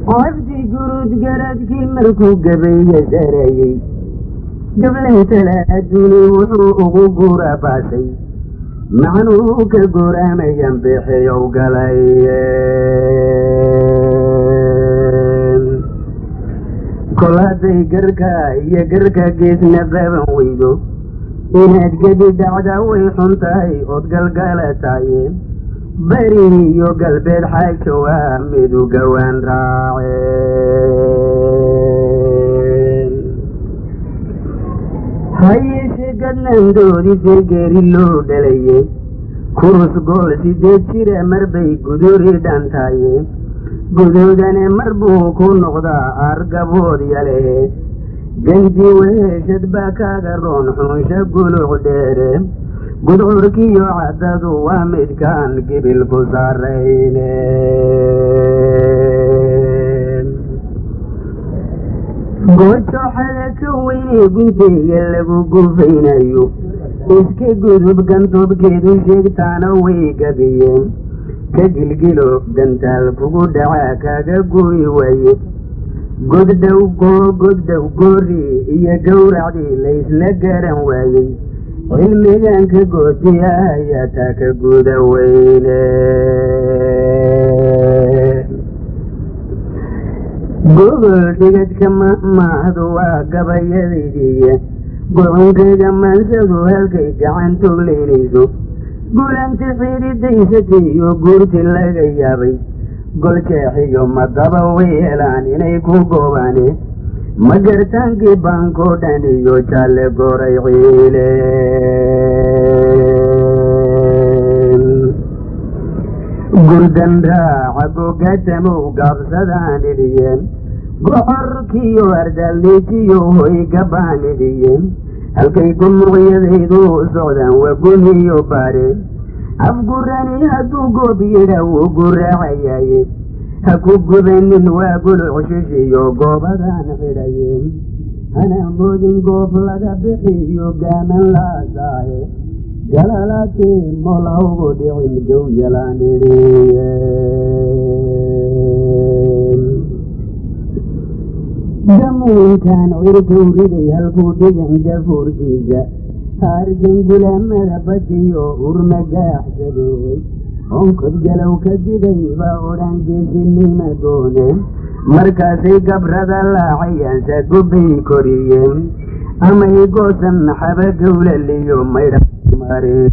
عبدي قرود قرد كي مركو قبي سريي قبل تلاتوني وحوق قرى باسي معنوك قرى ما ينبحي وقليين كل هذي قركا يقركا قيس نبابا ويدو إناد قدي دعدا ويحنتاي وتقلقالتاين بريني يو قلبي الحاج وامدو قوان راعين هاي شقدنا ندوري في قيري اللو دليه كروس قول سيدي تيري مربي قدوري دانتاين قدوداني مربوكو نقضا أرقبود يليه جنتي ويشد باكا قرون حوشا قلوع ديري قدوركي يعدد وامد كان قبل بصارين قلت حلك ويني قلتي يلقوا قفين ايو اسكي قدوب قنطوب كيدو شيكتانا ويقبيين كجلجلو قنتال فقو دعاكا قوي ويب قدو قوري إيا قورعدي ليس لقرن ويب علميان كقوتي آياتاك قدوين قبل تقد كما ماذوا قبي ذيدي قرنك جمان سدو هلكي قعن تغلينيسو قول انت سيدي ديستي وقلت لك يابي قل شيخي يوم الضبوي الاني نيكو قواني مقرتانكي بانكو داني يوشال قوري عيلين قردن راعقو قتمو قبصداني ديين قحركي ورداليكي يوهي قباني ديين halkaykum ruqyadaydu socdaan waa guniyo baare afgurani hadduu goobiyidha wuu guraacayaye ha ku gudanin waa gulucshishiyo goobadaan xidhaye hana moodin goob laga bixiyo gaaman laasaaye galalaatee molawgu dhicin gowyalaan idhiye damuunkan cirkuu riday halkuu dhigan gafuurkiisa haargan gulamada badiyo urma gaaxsadeey onkod galow ka diday baa odhan geesinima dooneen markaasay gabrada laacayaansa gubbay koriyeen amay goosan xaba gowlaliyo maydha mareedeen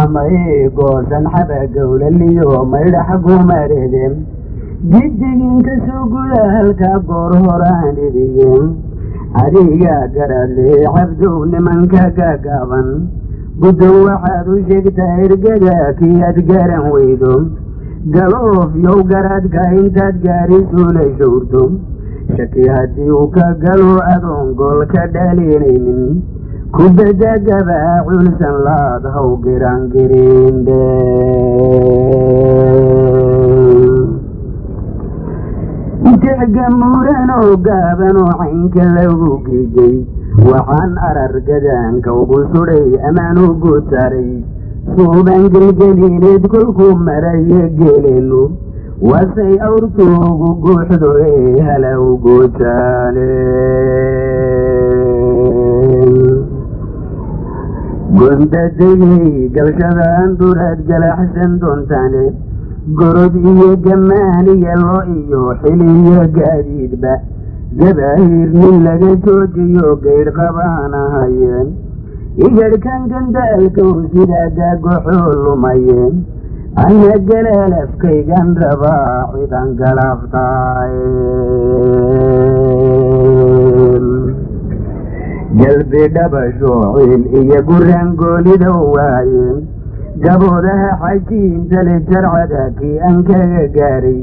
amay goosan xaba gowlaliyo maydhax gumareedeen jiddiginka suguda halkaa goor horaan idhiyeen adiga garadle cabdow nimanka gagaaban guddow waxaad u sheegtaa ergada kiyaad garan weydo galoof yow garaadka intaad gaarisuula showrto shaki haddii uu ka galo adoon gool ka dhalinaynin kubadda gabaa culsan laad haw giraangiriinde jecga muuran oo gaaban oo caynka lagu geejay waxaan arar gadaanka ugu sudhay amaan ugu taray suuban gelgeliineed kolkuu maraya geelenu wasay awrtuugu guuxdo ee hala ugu jaaleen gondadegay galshadaan duraad galaxsan doontaane gorod iyo gamaan iyo lo iyo xiliyo gaadiidba gabaahir nin laga joojiyo gaydh qabaan ahayeen igadhkan gandaalkow sidaa gaagoxoo lumayeen ana galaalafkaygan rabaa cidan galaaftaayeen galbi dhabasho ciil iyo guraan goolida waayeen gaboodaha xajiinta le jarcada kii aan kaga gaaray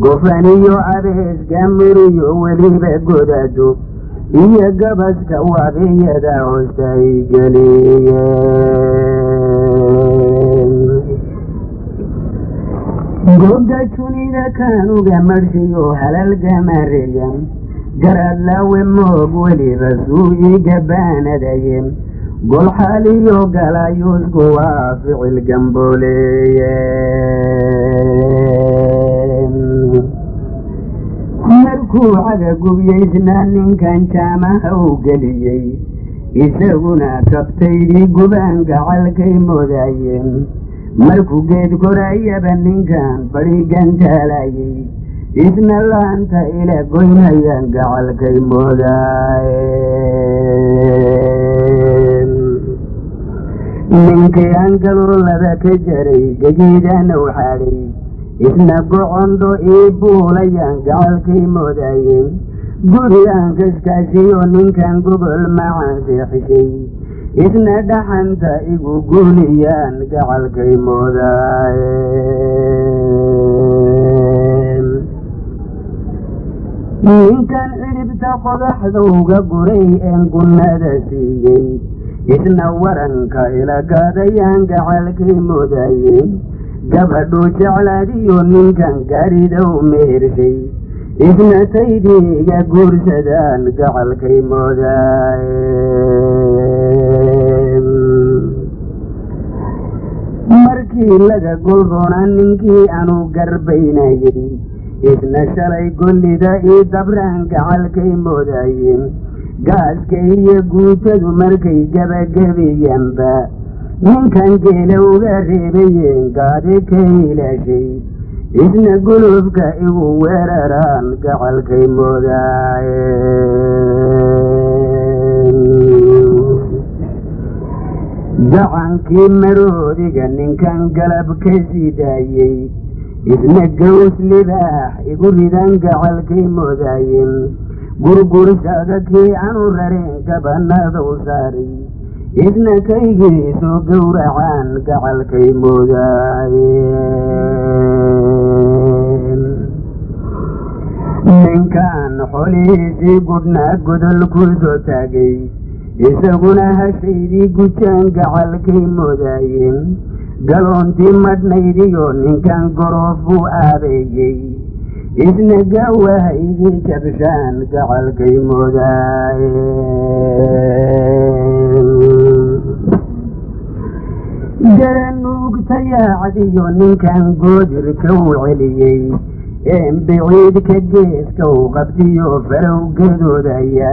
gofaniyo abees gamiriyo weliba godaado iyo gabaska waabiyada hoostay geliyeen goga junida kaanuga marshiyo halalgamareyan garaad laawe moog weliba suu ii gabaanadaye قل حالي يوغلا يوزقوا فعل جنبوليين markuu cagagubyayna ninkan jaamaha u geliyey isaguna kabtaydii gubaan gacalkay moodaayeen markuu geed korayaba ninkan fadhigan jaalayey isna laanta ila goynayaan gacalkay moodaayeen ninkii angalulada ka jaray gajiidana u xadhay isna gocondo ii buulayaan gacalkay moodaayeen gurigaan kaskaashiyo ninkan gobol macaan seexishay isna dhaxanta igu guuliyaan gacalkay moodaayeen ninkan cidhibta qodaxdowga guray een gunnada siiyey isna waranka ila gaadayaan gacalkay moodaayeen gabadhuu jeclaadiyo ninkan gaaridow meershay isna taydiiga guursadaan gacalkay moodaayeen markii laga golroonaa ninkii anu garbaynayey isna shalay gollida ii dabraan gacalkay moodaayeen gaaska iyo guutadu markay gabagabeeyaanba ninkan geela uga reebayeen gaadi ka ilaashay isna gulubka igu weeraraan gacalkay moodaayeen gacankii maroodiga ninkan galab ka sii daayey isna gaws libaax igu ridan gacalkay moodaayeen gurgursaga kii anu rareen gabanada u saaray isna kaygiisoo gowracaan gacalkay moodaayeen ninkan xolihiisii gudhnaa godol ku soo taagay isaguna hashaydii gujaan gacalkay moodaayeen galoontii madhnaydiyo ninkan goroof buu aabeeyey isna gawahaygii jabshaan gacalkay moodaayeen garanuugta yaacdiyo ninkan goodirka u celiyey een biciidka geeska u qabtiyo farow gadoodaya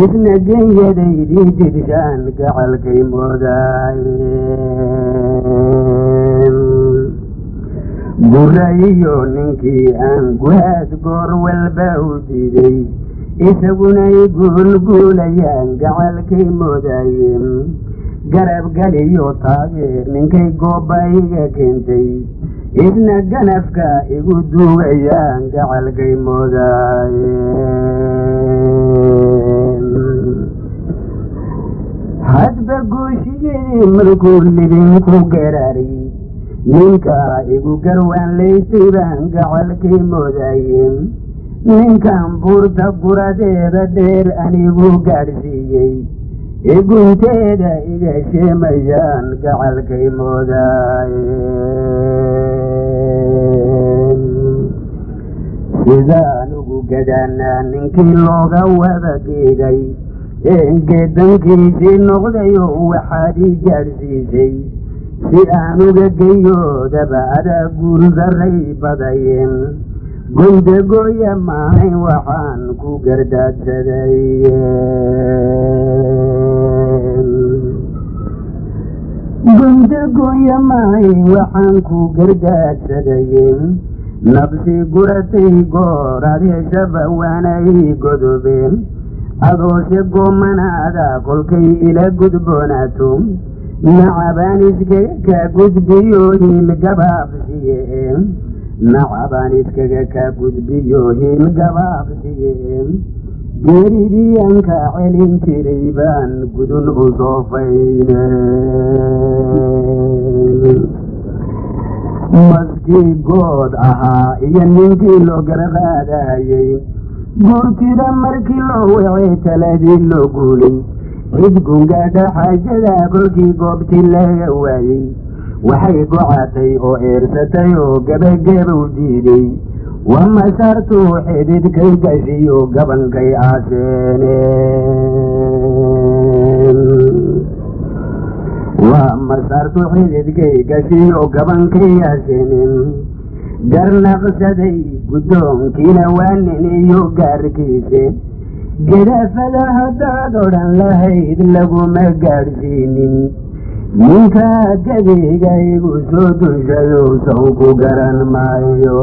isna genyadaydii didshaan gacalkay moodaayeen gurayiyo ninkii aan guhaad goor walba u diiday isagunay guulguulayaan gacalkay moodaayeen garabgaliyo taageer ninkay goobba iga keentay isna ganafka igu duugayaan gacalkay moodaayeen hadba guushiyadii markuu libinku garaaray ninka igu garwaan laysay baan gacalkay moodaayeen ninkan buurta guradeeda dheer anigu gaadhsiiyey igunteeda iga sheemayaan gacalkay moodaayeen sidaan ugu gadaanaa ninkii looga wada geegay een geedankiisii noqdayo waxaad ii gaadhsiisay si aan uga geyoodaba adaa guuldaray badayeen gondagooya maahayn waxaan ku gardaadsaday gondagooya maahayn waxaan ku gardaadsadayeen nabsi guratay goor adeeshaba waanay godobeen adoose goomanaada kolkay ila gudboonaato nacabaan iskaga kaa gudbiyo hiilgabaabsiyeen nacabaan iskaga kaa gudbiyo hiilgabaabsiyeen geeridii ka celin jiray baan gudun u soofayneen maskii good ahaa iyo ninkii loo garaqaadayey guurtida markii loo wacay taladii loo guulay cid gungaadha xaajada kolkii goobtii laga waayey waxay gocatay oo eersatay oo gabagabow diiday waa masaartuu xididkay gashiyo gabankay aaseeneen وما صرت حددكي قشيو قبن كياسين قرنق سدي قدوم كينا وانني يقاركيسين قدا فلا دادوران لهيد لغو مقارسينين منكا قديقا يقو سودو شدو سوكو قرن مايو